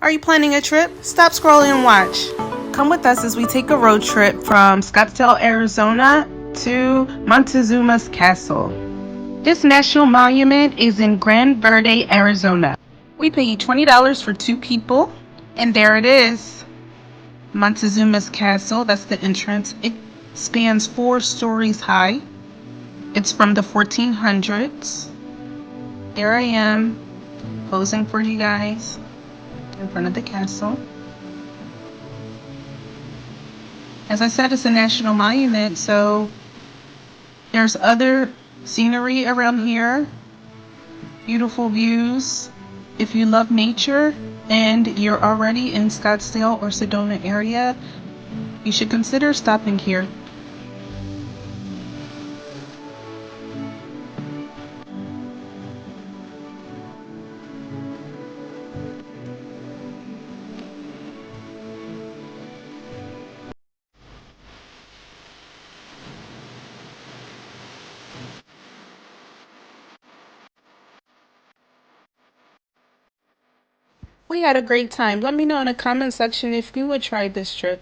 Are you planning a trip? Stop scrolling and watch. Come with us as we take a road trip from Scottsdale, Arizona to Montezuma's Castle. This national monument is in Grand Verde, Arizona. We paid $20 for two people, and there it is. Montezuma's Castle, that's the entrance. It spans 4 stories high. It's from the 1400s. There I am, posing for you guys in front of the castle. As I said, it's a national monument, so there's other scenery around here, beautiful views. If you love nature and you're already in Scottsdale or Sedona area, you should consider stopping here. We had a great time. Let me know in the comment section if you would try this trip.